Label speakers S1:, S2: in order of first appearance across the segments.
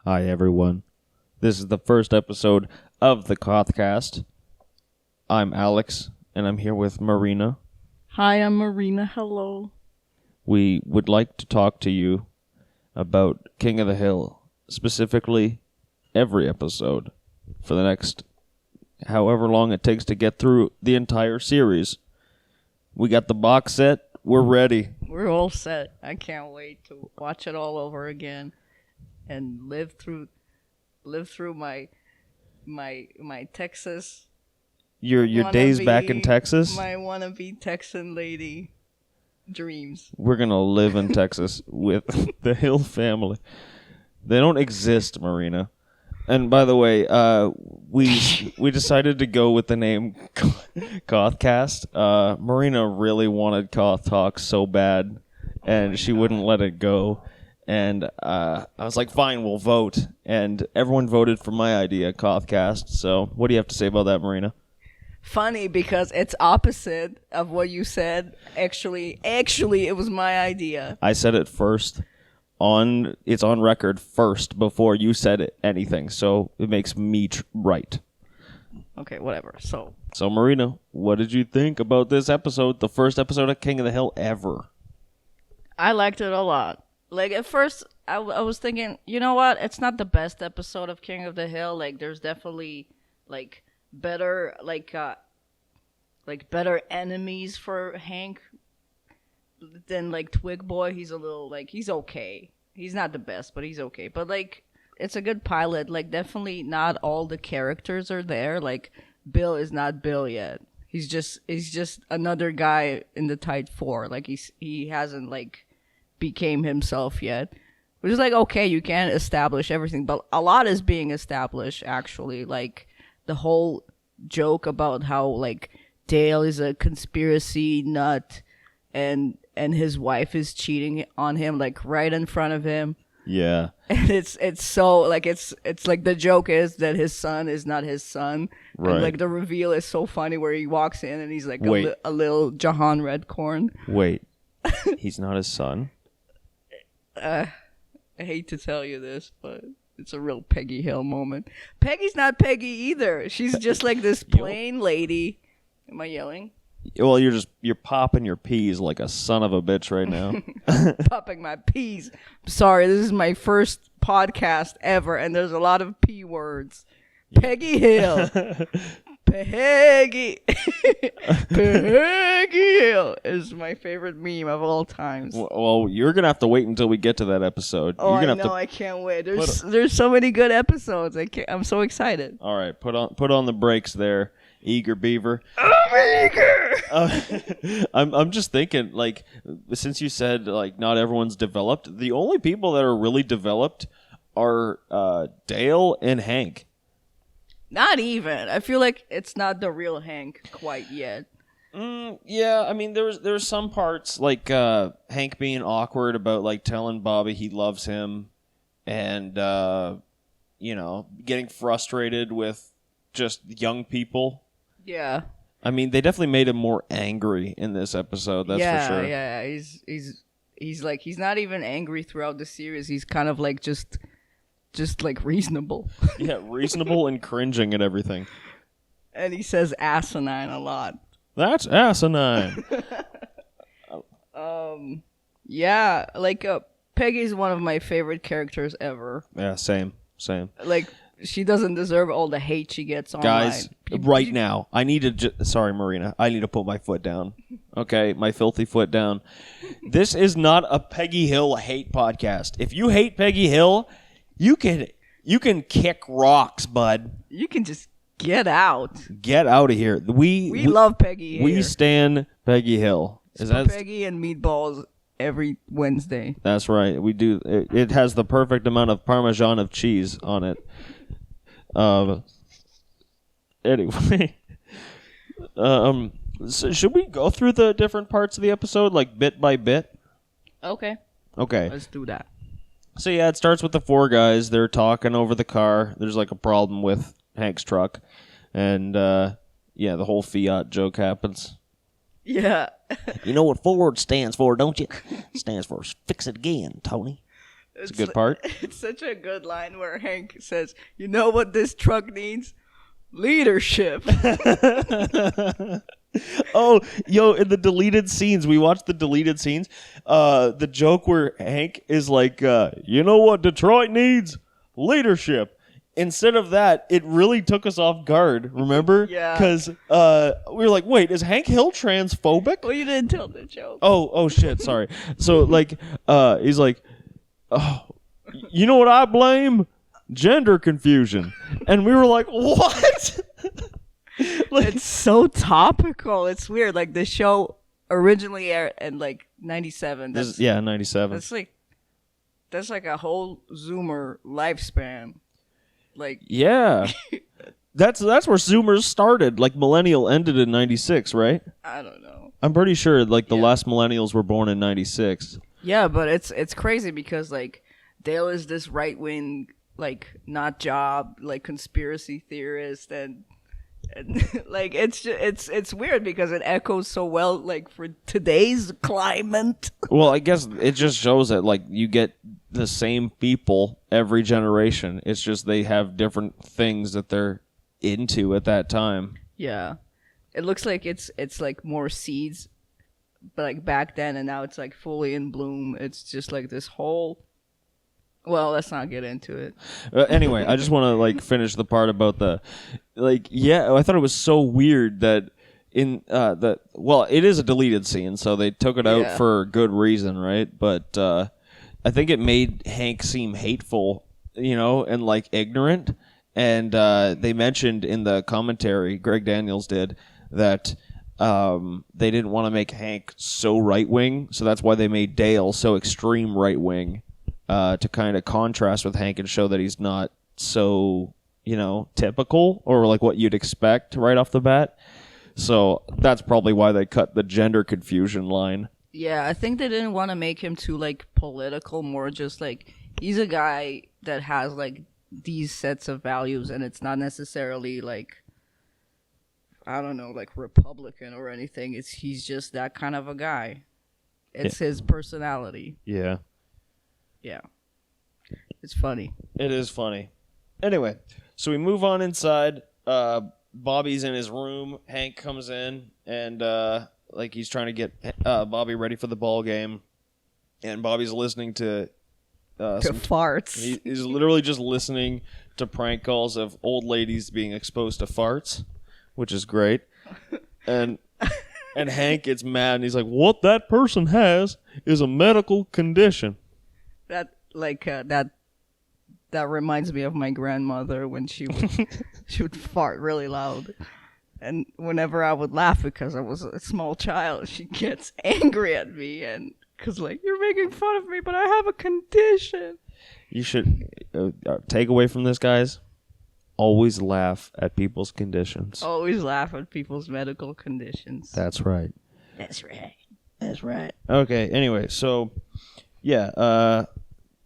S1: Hi, everyone. This is the first episode of the KOTH Cast. I'm Alex, and I'm here with Marina.
S2: Hi, I'm Marina. Hello.
S1: We would like to talk to you about King of the Hill, specifically every episode, for the next however long it takes to get through the entire series. We got the box set. We're ready.
S2: We're all set. I can't wait to watch it all over again and live through my Texas.
S1: Your days back in Texas?
S2: My wannabe Texan lady dreams.
S1: We're going to live in Texas with the Hill family. They don't exist, Marina. And by the way, we decided to go with the name KOTH Cast. Marina really wanted KOTH Talk so bad, and she wouldn't let it go. And I was like, fine, we'll vote. And everyone voted for my idea, KOTH Cast. So what do you have to say about that, Marina?
S2: Funny, because it's opposite of what you said. Actually, it was my idea.
S1: I said it first. It's on record first before you said anything, so it makes me right.
S2: Okay, whatever. So
S1: Marina, what did you think about this episode, the first episode of King of the Hill ever?
S2: I liked it a lot. Like, at first, I was thinking, you know what? It's not the best episode of King of the Hill. Like, there's definitely better better enemies for Hank than Twig Boy. He's a little he's okay. He's not the best, but he's okay. But it's a good pilot. Definitely not all the characters are there. Bill is not Bill yet. He's just another guy in the Tide 4. He hasn't became himself yet. Which is okay, you can't establish everything, but a lot is being established actually. The whole joke about how Dale is a conspiracy nut and his wife is cheating on him right in front of him.
S1: Yeah.
S2: And it's so it's the joke is that his son is not his son.
S1: Right.
S2: And the reveal is so funny where he walks in and he's a little Jahan Redcorn.
S1: Wait. He's not his son?
S2: I hate to tell you this, but it's a real Peggy Hill moment. Peggy's not Peggy either. She's just this plain lady. Am I yelling?
S1: Well, you're popping your peas like a son of a bitch right now.
S2: Popping my peas. Sorry, this is my first podcast ever, and there's a lot of P words. Peggy Hill. Peggy Hill is my favorite meme of all times.
S1: Well, you're gonna have to wait until we get to that episode.
S2: Oh, I know. I can't wait. There's so many good episodes. I'm so excited.
S1: All right, put on the brakes there, Eager Beaver.
S2: I'm eager.
S1: I'm just thinking, since you said not everyone's developed, the only people that are really developed are Dale and Hank.
S2: Not even. I feel like it's not the real Hank quite yet.
S1: Yeah, I mean, there's some parts Hank being awkward about telling Bobby he loves him, and getting frustrated with just young people.
S2: Yeah.
S1: I mean, they definitely made him more angry in this episode. That's for sure.
S2: Yeah. He's not even angry throughout the series. He's kind of just reasonable.
S1: Yeah, reasonable and cringing at everything.
S2: And he says asinine a lot.
S1: That's asinine.
S2: Yeah, Peggy's one of my favorite characters ever.
S1: Yeah, same.
S2: She doesn't deserve all the hate she gets online.
S1: Guys, now, I need to... sorry, Marina. I need to put my foot down. Okay, my filthy foot down. This is not a Peggy Hill hate podcast. If you hate Peggy Hill... You can kick rocks, bud.
S2: You can just get out.
S1: Get out of here. We
S2: love Peggy here.
S1: We stand Peggy Hill.
S2: Peggy and meatballs every Wednesday.
S1: That's right. We do. It has the perfect amount of Parmesan of cheese on it. Anyway. So should we go through the different parts of the episode, bit by bit?
S2: Okay.
S1: Let's
S2: do that.
S1: So yeah, it starts with the four guys. They're talking over the car. There's a problem with Hank's truck. And the whole Fiat joke happens.
S2: Yeah.
S1: You know what Ford stands for, don't you? It stands for fix it again, Tony. It's a good part.
S2: It's such a good line where Hank says, "You know what this truck needs? Leadership."
S1: Oh, yo, in the deleted scenes, we watched the deleted scenes. The joke where Hank is like, you know what Detroit needs? Leadership. Instead of that, it really took us off guard, remember?
S2: Yeah.
S1: Because we were like, wait, is Hank Hill transphobic?
S2: Well, you didn't tell the joke.
S1: Oh, shit, sorry. So, like, he's like, oh, you know what I blame? Gender confusion. And we were like, what? Like,
S2: It's so topical. It's weird. Like, the show originally aired in, like, 97. That's,
S1: 97.
S2: that's like a whole Zoomer lifespan. Like,
S1: Yeah. That's where Zoomers started. Like, millennial ended in 96, right?
S2: I don't know.
S1: I'm pretty sure, like, the last millennials were born in 96.
S2: Yeah, but it's crazy because, like, Dale is this right-wing, like, not job, like, conspiracy theorist, and like, it's weird because it echoes so well, like, for today's climate.
S1: Well, I guess it just shows that, like, you get the same people every generation. It's just they have different things that they're into at that time.
S2: Yeah. It looks like it's like more seeds, but like back then, and now it's like fully in bloom. It's just like this whole. Well, let's not get into it.
S1: Anyway, I just want to like finish the part about the, like, yeah, I thought it was so weird that in well, it is a deleted scene, so they took it out for good reason, right? But I think it made Hank seem hateful, you know, and like ignorant. And they mentioned in the commentary, Greg Daniels did, that they didn't want to make Hank so right-wing, so that's why they made Dale so extreme right-wing, to kind of contrast with Hank and show that he's not so, you know, typical or like what you'd expect right off the bat. So that's probably why they cut the gender confusion line.
S2: Yeah, I think they didn't want to make him too like political, more just like he's a guy that has like these sets of values, and it's not necessarily like, I don't know, like Republican or anything. He's just that kind of a guy. It's his personality.
S1: Yeah.
S2: Yeah. It's funny.
S1: It is funny. Anyway, so we move on inside. Bobby's in his room. Hank comes in and like he's trying to get Bobby ready for the ball game, and Bobby's listening to some
S2: farts.
S1: He's literally just listening to prank calls of old ladies being exposed to farts, which is great. And Hank gets mad and he's like, "What that person has is a medical condition."
S2: That like that reminds me of my grandmother when she would fart really loud. And whenever I would laugh because I was a small child, she gets angry at me, and because like, you're making fun of me, but I have a condition.
S1: You should take away from this, guys. Always laugh at people's conditions.
S2: Always laugh at people's medical conditions.
S1: That's right.
S2: That's right. That's right.
S1: Okay. Anyway, so yeah,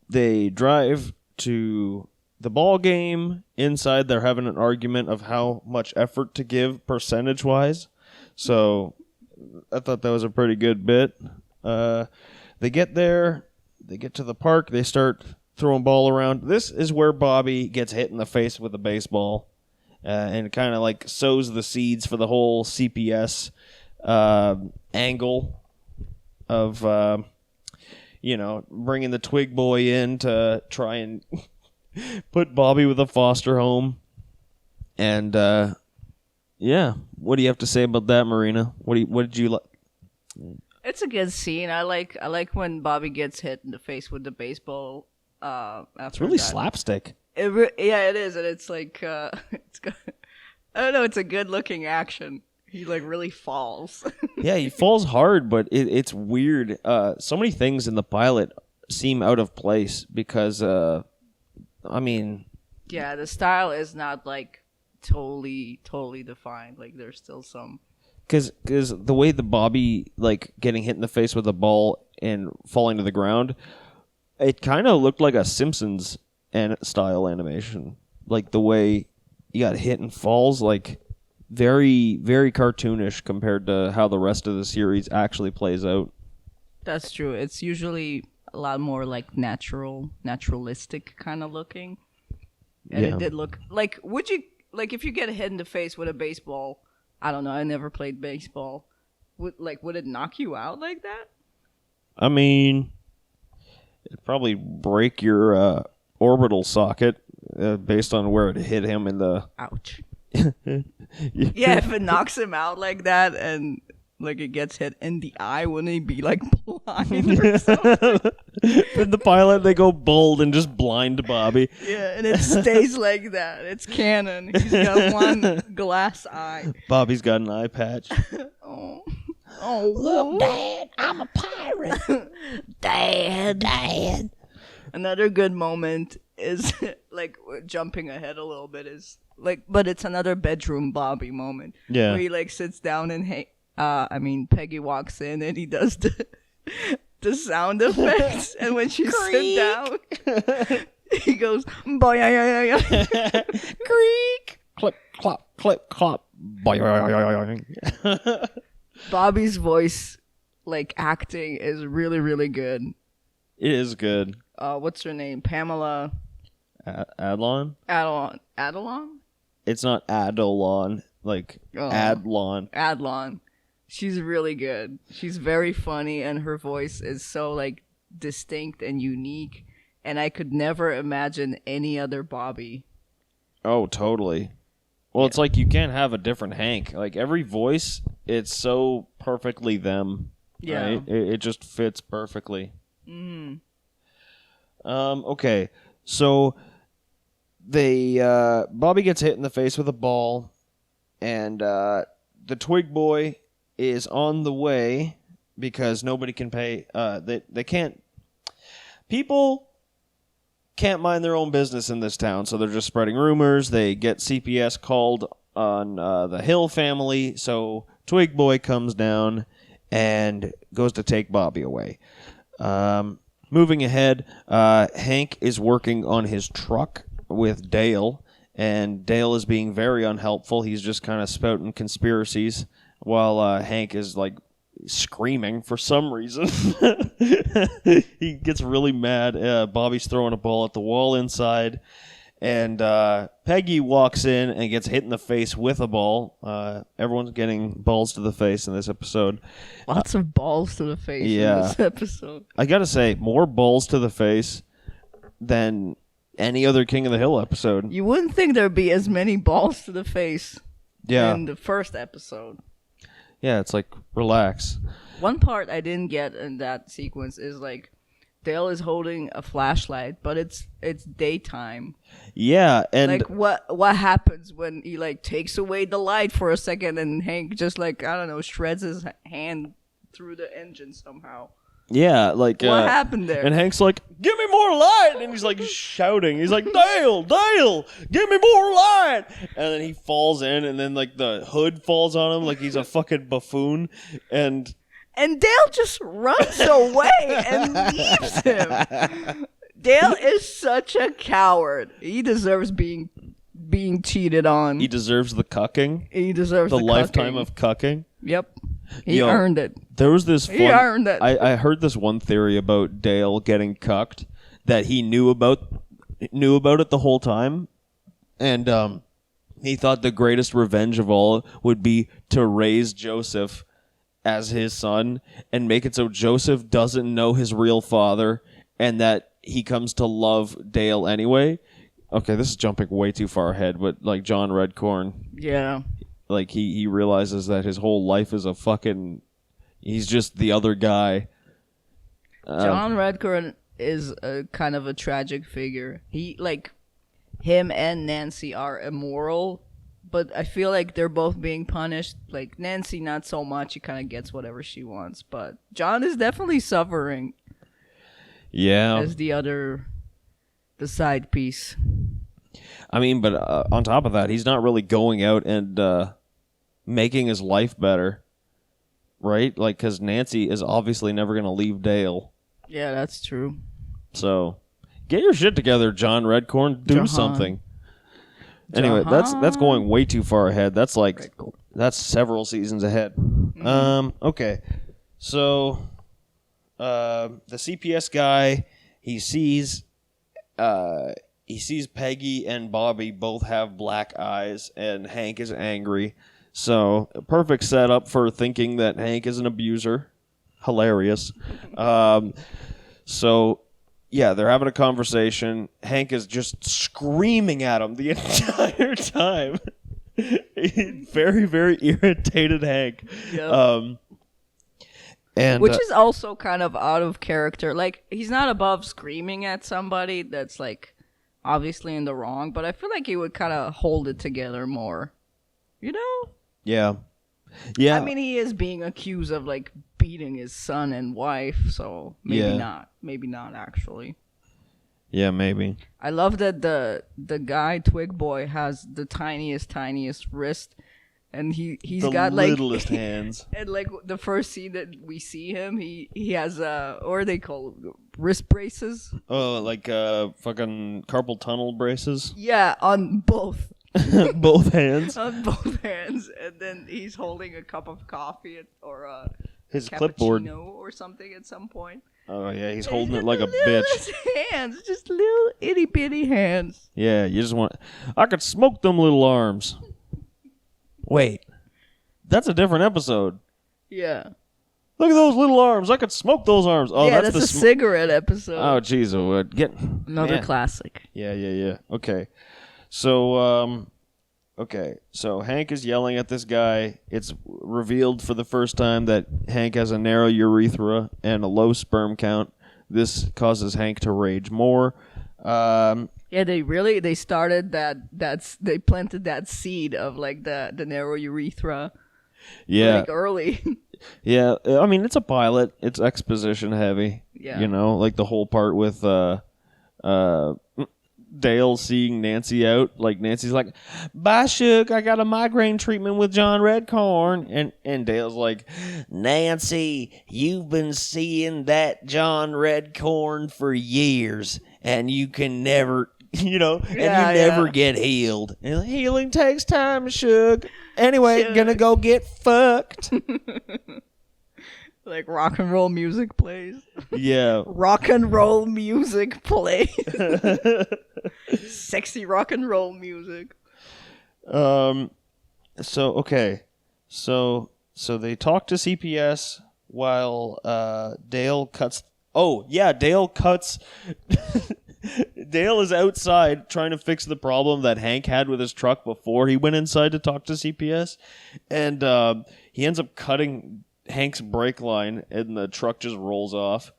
S1: they drive to the ball game. Inside, they're having an argument of how much effort to give percentage-wise. So I thought that was a pretty good bit. They get there. They get to the park. They start throwing ball around. This is where Bobby gets hit in the face with a baseball and kind of like sows the seeds for the whole CPS angle of, you know, bringing the Twig Boy in to try and put Bobby with a foster home. And, yeah, what do you have to say about that, Marina? What did you like?
S2: It's a good scene. I like when Bobby gets hit in the face with the baseball.
S1: It's really slapstick.
S2: Yeah, it is, and it's like it's good. I don't know. It's a good looking action. He like really falls.
S1: Yeah, he falls hard, but it's weird. So many things in the pilot seem out of place because, I mean,
S2: yeah, the style is not like totally defined. Like there's still some.
S1: Because the way the Bobby like getting hit in the face with a ball and falling to the ground, it kind of looked like a Simpsons style animation. Like the way he got hit and falls, like very, very cartoonish compared to how the rest of the series actually plays out.
S2: That's true. It's usually lot more like naturalistic kind of looking. And
S1: Yeah.
S2: it did look like, would you, like, if you get hit in the face with a baseball, I don't know, I never played baseball, would it knock you out like that?
S1: I mean, it'd probably break your orbital socket based on where it hit him in the...
S2: Ouch. Yeah, if it knocks him out like that and like it gets hit in the eye, wouldn't he be like blind or something?
S1: In the pilot, they go bold and just blind Bobby.
S2: Yeah, and it stays like that. It's canon. He's got one glass eye.
S1: Bobby's got an eye patch.
S2: Oh, look,
S3: Dad, I'm a pirate. Dad.
S2: Another good moment is like jumping ahead a little bit is like, but it's another bedroom Bobby moment.
S1: Yeah.
S2: Where he like sits down and Peggy walks in and he does the sound effects, and when she sits down, he goes boy
S1: Creak. Clip, clop, clip, clop.
S2: Bobby's voice, like acting, is really really good.
S1: It is good.
S2: What's her name? Pamela
S1: Adlon?
S2: Adlon?
S1: It's not Adolon, like Adlon.
S2: Adlon. She's really good. She's very funny, and her voice is so like distinct and unique. And I could never imagine any other Bobby.
S1: Oh, totally. Well, It's like you can't have a different Hank. Like every voice, it's so perfectly them.
S2: Yeah.
S1: Right? It just fits perfectly.
S2: Mm.
S1: Okay, so Bobby gets hit in the face with a ball, and the Twig Boy is on the way because nobody can pay. They can't. People can't mind their own business in this town, so they're just spreading rumors. They get CPS called on the Hill family, so Twig Boy comes down and goes to take Bobby away. Moving ahead, Hank is working on his truck with Dale, and Dale is being very unhelpful. He's just kind of spouting conspiracies while Hank is like screaming for some reason. He gets really mad. Bobby's throwing a ball at the wall inside, and Peggy walks in and gets hit in the face with a ball. Everyone's getting balls to the face in this episode.
S2: Lots of balls to the face in this episode.
S1: I gotta say, more balls to the face than any other King of the Hill episode.
S2: You wouldn't think there'd be as many balls to the face in the first episode.
S1: Yeah, it's like, relax.
S2: One part I didn't get in that sequence is like Dale is holding a flashlight, but it's daytime.
S1: Yeah, and
S2: like what happens when he like takes away the light for a second and Hank just like, I don't know, shreds his hand through the engine somehow.
S1: yeah, like
S2: What happened there?
S1: And Hank's like, "Give me more light!" And he's like shouting. He's like, "Dale, give me more light!" And then he falls in, and then like the hood falls on him, like he's a fucking buffoon. And
S2: Dale just runs away and leaves him. Dale is such a coward. He deserves being cheated on.
S1: he deserves the cucking,
S2: He deserves
S1: the
S2: the
S1: lifetime
S2: cucking.
S1: of cucking.
S2: Yep. He
S1: Yo,
S2: earned it.
S1: There was this fun...
S2: He earned it.
S1: I heard this one theory about Dale getting cucked that he knew about it the whole time, and he thought the greatest revenge of all would be to raise Joseph as his son and make it so Joseph doesn't know his real father and that he comes to love Dale anyway. Okay, this is jumping way too far ahead, but like John Redcorn,
S2: Yeah.
S1: like he realizes that his whole life is a fucking... He's just the other guy.
S2: John Redcorn is a kind of a tragic figure. He, like, him and Nancy are immoral, but I feel like they're both being punished. Like, Nancy, not so much. She kind of gets whatever she wants, but John is definitely suffering
S1: Yeah.
S2: as the side piece.
S1: I mean, but on top of that, he's not really going out and making his life better, right? Like, because Nancy is obviously never going to leave Dale.
S2: Yeah, that's true.
S1: So, get your shit together, John Redcorn. Do
S2: Jahan.
S1: something. Anyway, that's going way too far ahead. That's like that's several seasons ahead. Okay, so the CPS guy, he sees Peggy and Bobby both have black eyes, and Hank is angry. So, a perfect setup for thinking that Hank is an abuser. Hilarious. So, yeah, they're having a conversation. Hank is just screaming at him the entire time. Very, very irritated Hank.
S2: Yep.
S1: And
S2: Which is also kind of out of character. Like, he's not above screaming at somebody that's, like, obviously in the wrong, but I feel like he would kind of hold it together more. You know?
S1: yeah. Yeah.
S2: I mean, he is being accused of, like, beating his son and wife, so maybe not. Maybe not, actually.
S1: Yeah, maybe.
S2: I love that the guy, Twig Boy, has the tiniest wrist. And he's got like
S1: the littlest hands.
S2: And like the first scene that we see him, he has what are they called? Wrist braces?
S1: Oh, like fucking carpal tunnel braces.
S2: Yeah, on both.
S1: Both hands.
S2: On both hands, and then he's holding a cup of coffee or
S1: his
S2: cappuccino
S1: clipboard
S2: or something at some point.
S1: Oh yeah, he's holding it like a bitch.
S2: Hands, just little itty bitty hands.
S1: Yeah, you just want. I could smoke them little arms. Wait, that's a different episode.
S2: Yeah.
S1: Look at those little arms. I could smoke those arms. Oh,
S2: yeah,
S1: that's
S2: a cigarette episode.
S1: Oh, jeez,
S2: Another classic.
S1: Yeah. Okay, so so Hank is yelling at this guy. It's revealed for the first time that Hank has a narrow urethra and a low sperm count. This causes Hank to rage more.
S2: Yeah, they started they planted that seed of like the narrow urethra.
S1: Yeah.
S2: Like early.
S1: Yeah, I mean it's a pilot. It's exposition heavy.
S2: Yeah.
S1: You know, like the whole part with Dale seeing Nancy out. Like Nancy's like, "Bye, Shook. I got a migraine treatment with John Redcorn," and Dale's like, "Nancy, you've been seeing that John Redcorn for years, and you can never." You know, and never get healed. And healing takes time, Shook. Anyway, gonna go get fucked.
S2: Like rock and roll music plays.
S1: Yeah.
S2: Rock and roll music plays. Sexy rock and roll music.
S1: So okay. So they talk to CPS while Dale cuts. Oh yeah, Dale cuts. Dale is outside trying to fix the problem that Hank had with his truck before he went inside to talk to CPS, and he ends up cutting Hank's brake line, and the truck just rolls off,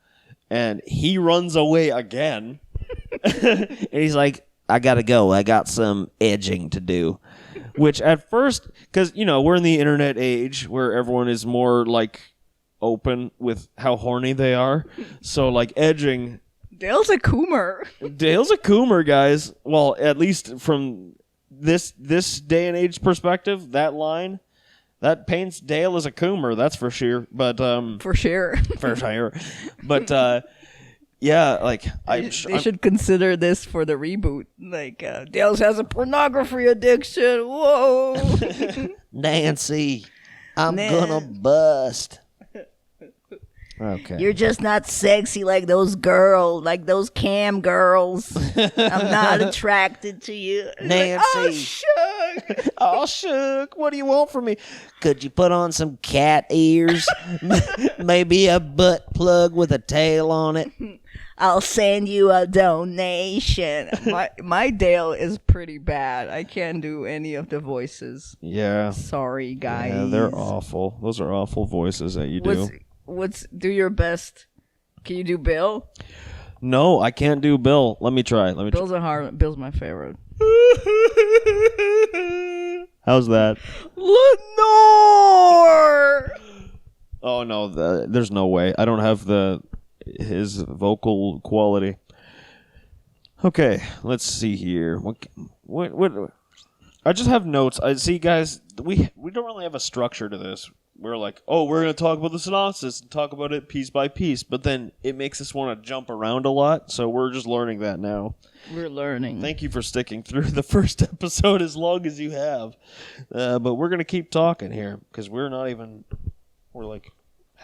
S1: and he runs away again. And he's like, "I gotta go. I got some edging to do." Which at first, because we're in the internet age where everyone is more like open with how horny they are, so like edging.
S2: Dale's a coomer.
S1: Dale's a coomer, guys. Well, at least from this day and age perspective, that line that paints Dale as a coomer. That's for sure. But
S2: for sure.
S1: But yeah, like
S2: they should consider this for the reboot. Like Dale has a pornography addiction. Whoa,
S3: Nancy, I'm gonna bust.
S1: Okay.
S2: You're just not sexy like those girls, like those cam girls. I'm not attracted to you.
S3: Nancy.
S2: Like, Shook.
S1: Oh, Shook, what do you want from me?
S3: Could you put on some cat ears? Maybe a butt plug with a tail on it?
S2: I'll send you a donation. My Dale is pretty bad. I can't do any of the voices.
S1: Yeah.
S2: Sorry, guys.
S1: Yeah, they're awful. Those are awful voices that you do.
S2: Do your best. Can you do Bill?
S1: No, I can't do Bill. Let me try.
S2: Bill's Bill's my favorite.
S1: How's that?
S2: Lenore!
S1: Oh no, there's no way. I don't have his vocal quality. Okay, let's see here. What? I just have notes. I see, guys. We don't really have a structure to this. We're like, oh, we're going to talk about the synopsis and talk about it piece by piece, but then it makes us want to jump around a lot, so we're just learning that now.
S2: We're learning.
S1: Thank you for sticking through the first episode as long as you have. But we're going to keep talking here, because we're like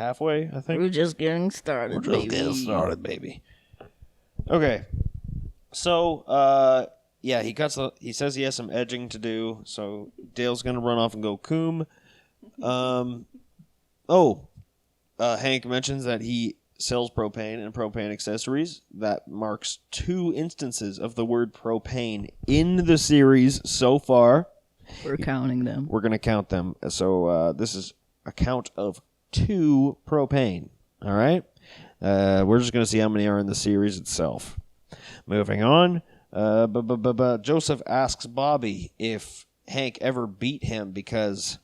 S1: halfway, I think.
S2: We're just getting started.
S3: We're just getting started, baby.
S1: Okay. So, yeah, he says he has some edging to do, so Dale's going to run off and go coom. Hank mentions that he sells propane and propane accessories. That marks 2 instances of the word propane in the series so far.
S2: We're counting them.
S1: We're going to count them. So this is a count of 2 propane. All right? We're just going to see how many are in the series itself. Moving on. Joseph asks Bobby if Hank ever beat him because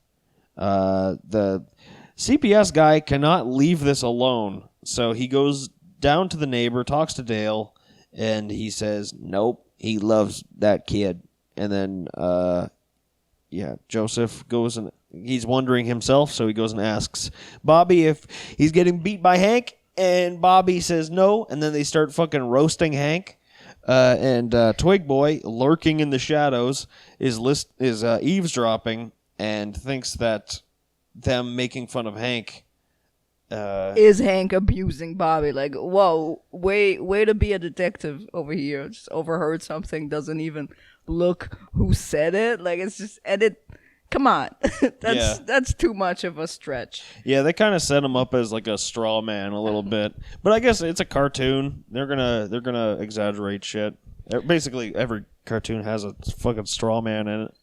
S1: the CPS guy cannot leave this alone. So he goes down to the neighbor, talks to Dale, and he says, nope, he loves that kid. And then, Joseph goes and he's wondering himself, so he goes and asks Bobby if he's getting beat by Hank, and Bobby says no, and then they start fucking roasting Hank. And Twig Boy, lurking in the shadows, is eavesdropping and thinks that them making fun of Hank
S2: is Hank abusing Bobby? Like, whoa, way to be a detective over here. Just overheard something, doesn't even look who said it. Like, it's just edit. Come on, that's too much of a stretch.
S1: Yeah, they kind of set him up as like a straw man a little bit, but I guess it's a cartoon. They're gonna exaggerate shit. Basically, every cartoon has a fucking straw man in it.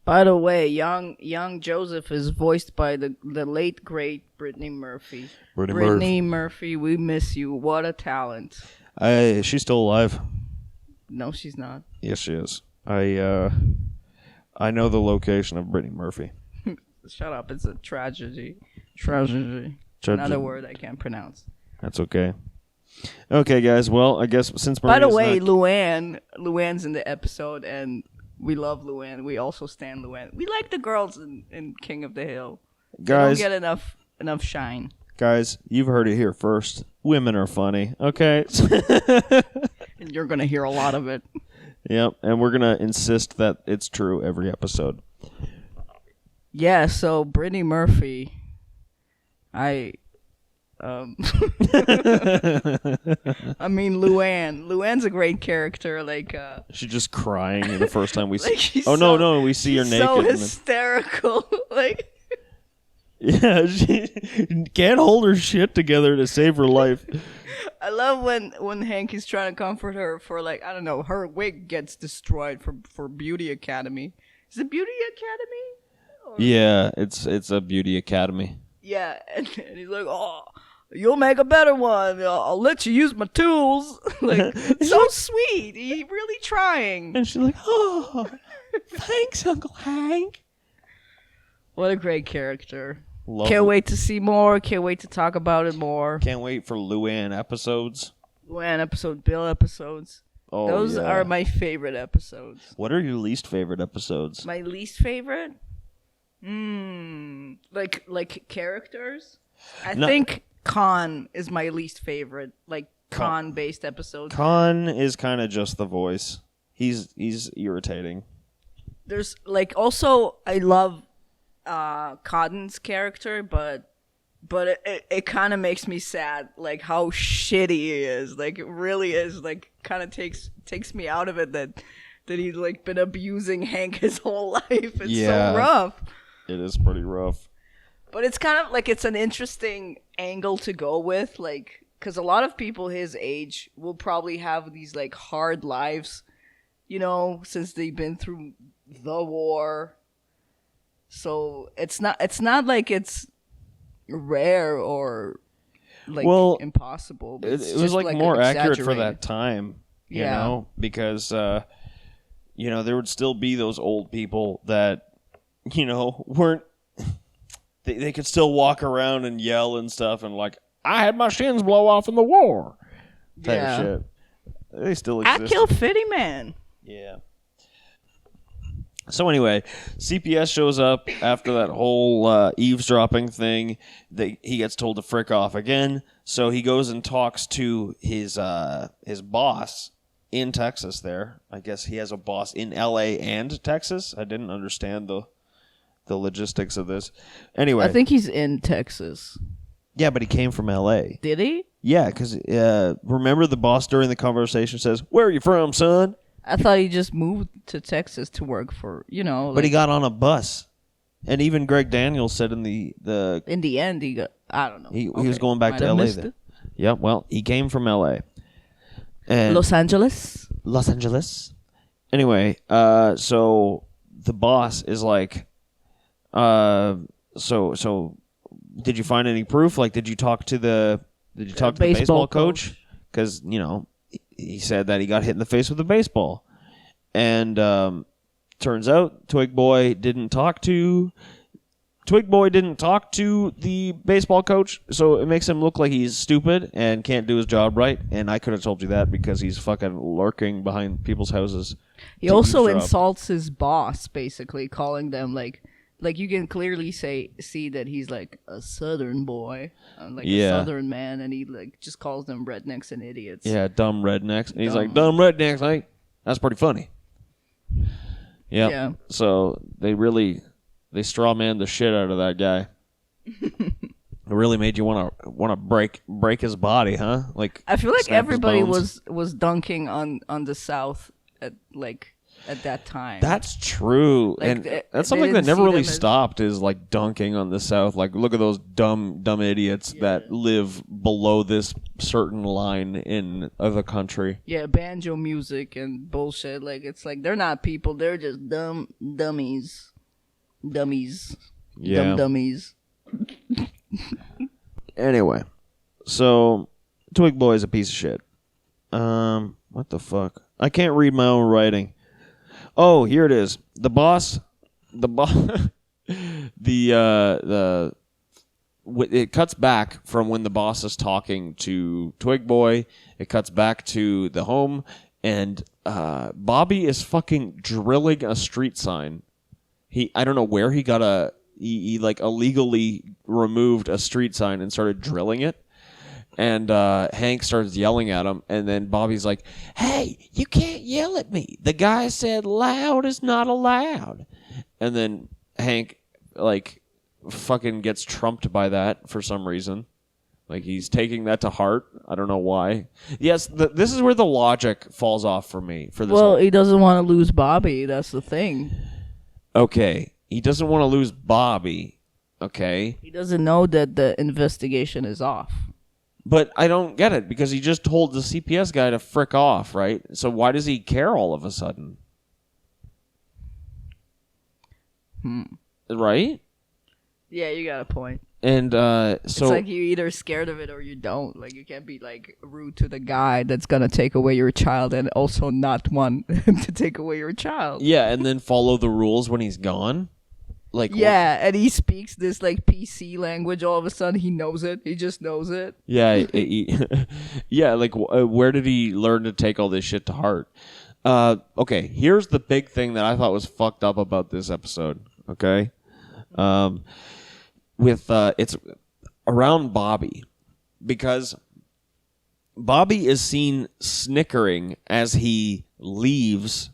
S2: By the way, young Joseph is voiced by the late great Brittany Murphy. Brittany Murphy, we miss you. What a talent.
S1: She's still alive.
S2: No, she's not.
S1: Yes, she is. I know the location of Brittany Murphy.
S2: Shut up. It's a tragedy. Another word I can't pronounce.
S1: That's okay. Okay, guys. Well, I guess since
S2: By the way, Luann's in the episode, and we love Luann. We also stand Luann. We like the girls in King of the Hill.
S1: Guys,
S2: they don't get enough shine.
S1: Guys, you've heard it here first. Women are funny, okay?
S2: And you're going to hear a lot of it.
S1: Yep, and we're going to insist that it's true every episode.
S2: Yeah, so Brittany Murphy, I mean Luann's a great character. Like
S1: she's just crying the first time we see.
S2: Like
S1: no, we see her naked.
S2: So hysterical, like.
S1: Yeah, she can't hold her shit together to save her life.
S2: I love when Hank is trying to comfort her for, like, I don't know, her wig gets destroyed for Beauty Academy. Is it Beauty Academy?
S1: Yeah, it's a Beauty Academy.
S2: Yeah, and he's like, oh, you'll make a better one. I'll let you use my tools. Like, so sweet. He really trying.
S1: And she's like, oh, thanks, Uncle Hank.
S2: What a great character.
S1: Can't
S2: wait to see more. Can't wait to talk about it more.
S1: Can't wait for Luann episodes.
S2: Luann episode, Bill episodes.
S1: Oh,
S2: those are my favorite episodes.
S1: What are your least favorite episodes?
S2: My least favorite? Like characters? I think Khan is my least favorite. Like Khan-based episodes.
S1: Khan is kind of just the voice. He's irritating.
S2: There's like also I love Cotton's character, but it kind of makes me sad, like how shitty he is. Like it really is. Like kind of takes me out of it that he's like been abusing Hank his whole life. It's so rough.
S1: It is pretty rough.
S2: But it's kind of like it's an interesting angle to go with, like because a lot of people his age will probably have these like hard lives, you know, since they've been through the war. So it's not like it's rare or like impossible. But
S1: it was like more accurate for that time, you know, because you know there would still be those old people that you know weren't. They could still walk around and yell and stuff and like I had my shins blow off in the war type shit. They still exist.
S2: I killed 50 Man.
S1: Yeah. So anyway, CPS shows up after that whole eavesdropping thing. He gets told to frick off again. So he goes and talks to his boss in Texas there. I guess he has a boss in L.A. and Texas. I didn't understand the logistics of this. Anyway.
S2: I think he's in Texas.
S1: Yeah, but he came from L.A.
S2: Did he?
S1: Yeah, because remember the boss during the conversation says, "Where are you from, son?"
S2: I thought he just moved to Texas to work for,
S1: But he got on a bus. And even Greg Daniels said in the
S2: in the end, he got, I don't know.
S1: he was going back
S2: Might
S1: to
S2: have
S1: L.A.
S2: missed
S1: then.
S2: it.
S1: Yep, well, he came from L.A. And
S2: Los Angeles.
S1: Los Angeles. Anyway, so the boss is like, so did you find any proof? Like, did you talk to the baseball coach? Because he said that he got hit in the face with a baseball, and turns out Twig Boy didn't talk to the baseball coach, so it makes him look like he's stupid and can't do his job right. And I could have told you that because he's fucking lurking behind people's houses.
S2: He also insults his boss, basically calling them like you can clearly see that he's like a Southern boy, a Southern man, and he like just calls them rednecks and idiots.
S1: Yeah, dumb rednecks. And he's like, dumb rednecks, like, that's pretty funny. Yep. Yeah. So they straw manned the shit out of that guy. It really made you want to break his body, huh? Like,
S2: I feel like everybody was dunking on the South at that time.
S1: That's true, and that's something that never really stopped. Is like dunking on the South. Like, look at those dumb idiots that live below this certain line in the country.
S2: Yeah, banjo music and bullshit. Like, it's like they're not people. They're just dummies.
S1: Yeah.
S2: Dummies.
S1: Anyway, so Twig Boy is a piece of shit. What the fuck? I can't read my own writing. Oh, here it is. It cuts back from when the boss is talking to Twig Boy. It cuts back to the home, and Bobby is fucking drilling a street sign. I don't know where he got he like illegally removed a street sign and started drilling it. And Hank starts yelling at him, and then Bobby's like, "Hey, you can't yell at me. The guy said loud is not allowed." And then Hank, like, fucking gets trumped by that for some reason. Like, he's taking that to heart. I don't know why. Yes, this is where the logic falls off for me. For this.
S2: Well, he doesn't want to lose Bobby. That's the thing.
S1: Okay, he doesn't want to lose Bobby. Okay.
S2: He doesn't know that the investigation is off.
S1: But I don't get it, because he just told the CPS guy to frick off, right? So why does he care all of a sudden? Right?
S2: Yeah, you got a point.
S1: And so
S2: it's like you're either scared of it or you don't. Like, you can't be like rude to the guy that's gonna take away your child and also not want him to take away your child.
S1: Yeah, and then follow the rules when he's gone. Like,
S2: yeah, and he speaks this like PC language. All of a sudden, he knows it. He just knows it.
S1: Yeah, yeah. Like, where did he learn to take all this shit to heart? Okay, here's the big thing that I thought was fucked up about this episode. Okay, it's around Bobby, because Bobby is seen snickering as he leaves.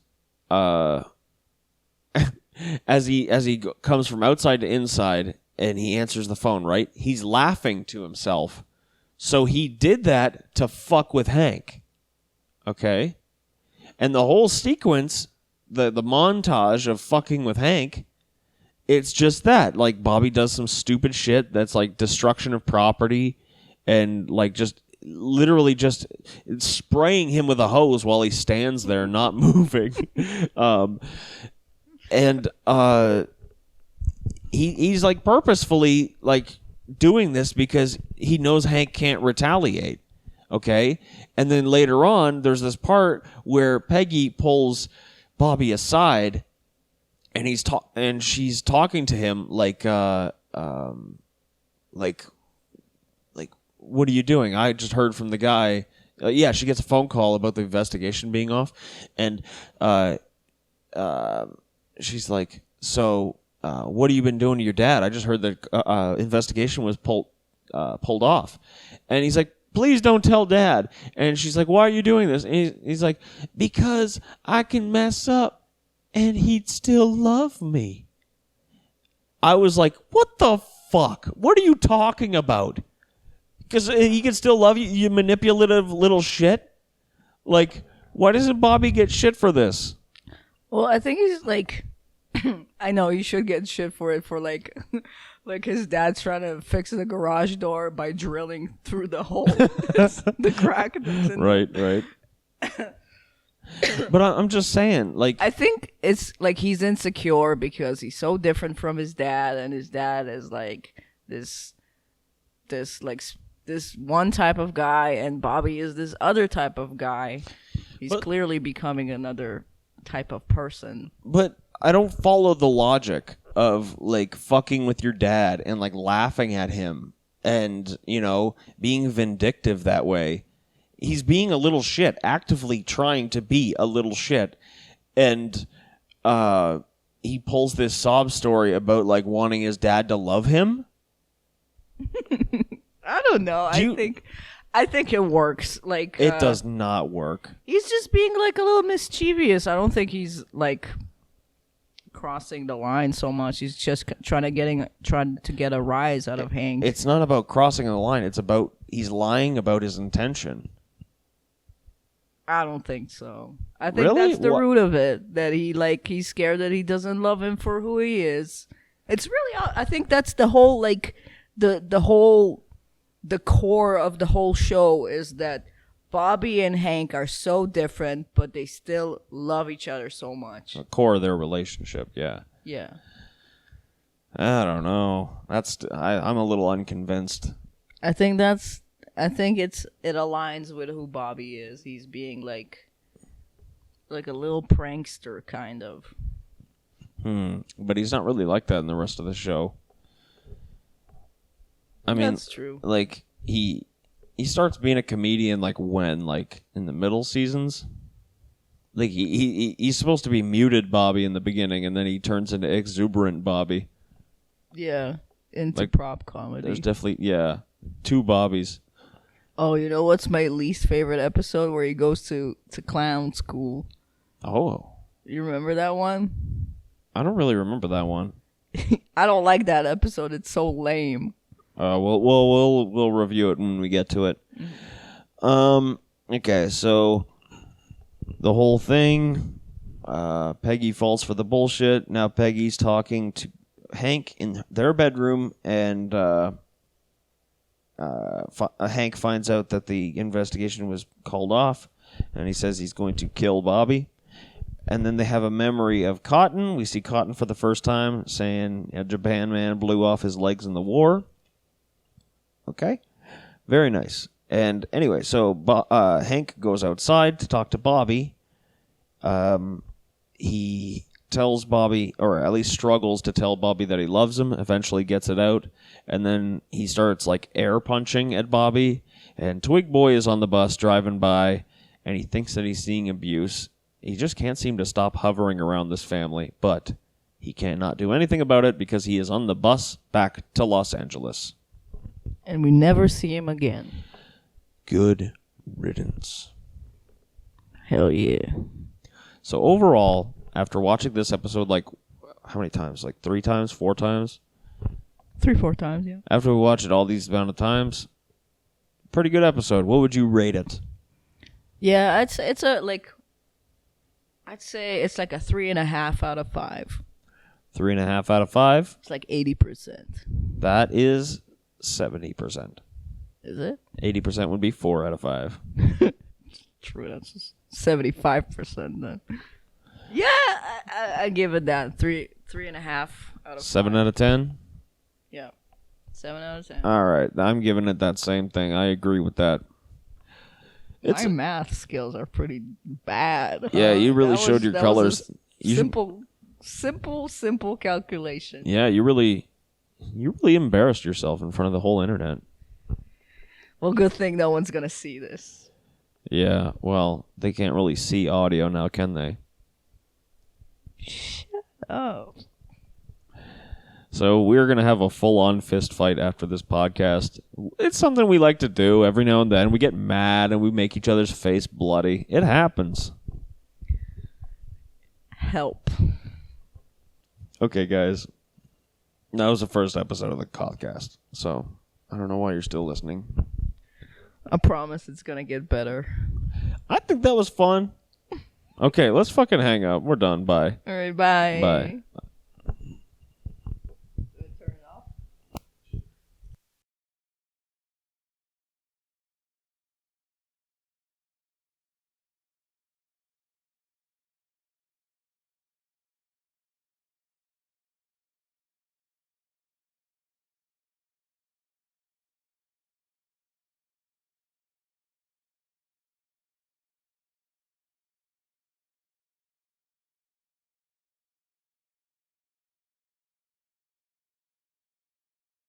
S1: As he comes from outside to inside, and he answers the phone, right? He's laughing to himself. So he did that to fuck with Hank. Okay? And the whole sequence, the montage of fucking with Hank, it's just that. Like, Bobby does some stupid shit that's like destruction of property, and like just literally just spraying him with a hose while he stands there not moving. And he's like purposefully like doing this because he knows Hank can't retaliate. Okay? And then later on, there's this part where Peggy pulls Bobby aside, and she's talking to him like what are you doing? I just heard from the guy. Yeah, she gets a phone call about the investigation being off, and she's like, so what have you been doing to your dad? I just heard the investigation was pulled off. And he's like, please don't tell Dad. And she's like, why are you doing this? And he's like, because I can mess up and he'd still love me. I was like, what the fuck? What are you talking about? Because he can still love you, you manipulative little shit. Like, why doesn't Bobby get shit for this?
S2: Well, I think he's like, I know he should get shit for it for like, like his dad's trying to fix the garage door by drilling through the hole, the crack. That's in
S1: Right. But I'm just saying, like,
S2: I think it's like he's insecure because he's so different from his dad, and his dad is like this one type of guy, and Bobby is this other type of guy. He's clearly becoming another type of person.
S1: but I don't follow the logic of like fucking with your dad and like laughing at him and, you know, being vindictive that way. He's being a little shit, actively trying to be a little shit. And he pulls this sob story about like wanting his dad to love him.
S2: I don't know. I think it works. Like
S1: It does not work.
S2: He's just being like a little mischievous. I don't think he's like crossing the line so much. He's just trying to get a rise out of Hank.
S1: It's not about crossing the line. It's about he's lying about his intention.
S2: I don't think so. I think
S1: Really?
S2: that's the root of it. That he's scared that he doesn't love him for who he is. It's really, I think that's the whole, like, the core of the whole show is that Bobby and Hank are so different, but they still love each other so much.
S1: The core of their relationship, yeah.
S2: Yeah.
S1: I don't know. I'm a little unconvinced.
S2: I think it aligns with who Bobby is. He's being like a little prankster kind of.
S1: But he's not really like that in the rest of the show. I mean,
S2: that's true.
S1: Like he starts being a comedian like when, like in the middle seasons. Like he's supposed to be muted Bobby in the beginning, and then he turns into exuberant Bobby.
S2: Yeah, into
S1: like,
S2: prop comedy.
S1: There's definitely two Bobbies.
S2: Oh, you know what's my least favorite episode? Where he goes to clown school.
S1: Oh,
S2: you remember that one?
S1: I don't really remember that one.
S2: I don't like that episode. It's so lame.
S1: We'll review it when we get to it. Okay, so the whole thing, Peggy falls for the bullshit. Now Peggy's talking to Hank in their bedroom, and Hank finds out that the investigation was called off, and he says he's going to kill Bobby. And then they have a memory of Cotton. We see Cotton for the first time saying a Japan man blew off his legs in the war. Okay. Very nice. And anyway, so Hank goes outside to talk to Bobby. He tells Bobby, or at least struggles to tell Bobby that he loves him, eventually gets it out. And then he starts like air punching at Bobby. And Twig Boy is on the bus driving by, and he thinks that he's seeing abuse. He just can't seem to stop hovering around this family, but he cannot do anything about it because he is on the bus back to Los Angeles.
S2: And we never see him again.
S1: Good riddance.
S2: Hell yeah.
S1: So overall, after watching this episode, like, how many times? Like 3 times, 4 times?
S2: 3-4 times, yeah.
S1: After we watch it all these amount of times, pretty good episode. What would you rate it?
S2: Yeah, I'd say it's like a 3.5 out of 5.
S1: 3.5 out of 5?
S2: It's like 80%.
S1: That is 70%.
S2: Is it?
S1: 80% would be 4 out of 5.
S2: True, that's just 75% then. Yeah, I give it that 3.5 out of
S1: 7
S2: 5.
S1: out of 10?
S2: Yeah, 7 out of 10.
S1: All right, I'm giving it that same thing. I agree with that.
S2: My math skills are pretty bad.
S1: Yeah, you really showed your colors.
S2: Simple calculation.
S1: Yeah, you really embarrassed yourself in front of the whole internet.
S2: Well, good thing no one's gonna see this.
S1: Yeah, well, they can't really see audio now, can they?
S2: Shut up.
S1: So we're going to have a full-on fist fight after this podcast. It's something we like to do every now and then. We get mad and we make each other's face bloody. It happens.
S2: Help.
S1: Okay, guys. That was the first episode of the KOTH Cast. So I don't know why you're still listening.
S2: I promise it's gonna get better.
S1: I think that was fun. Okay, let's fucking hang up. We're done. Bye.
S2: All right, bye.
S1: Bye.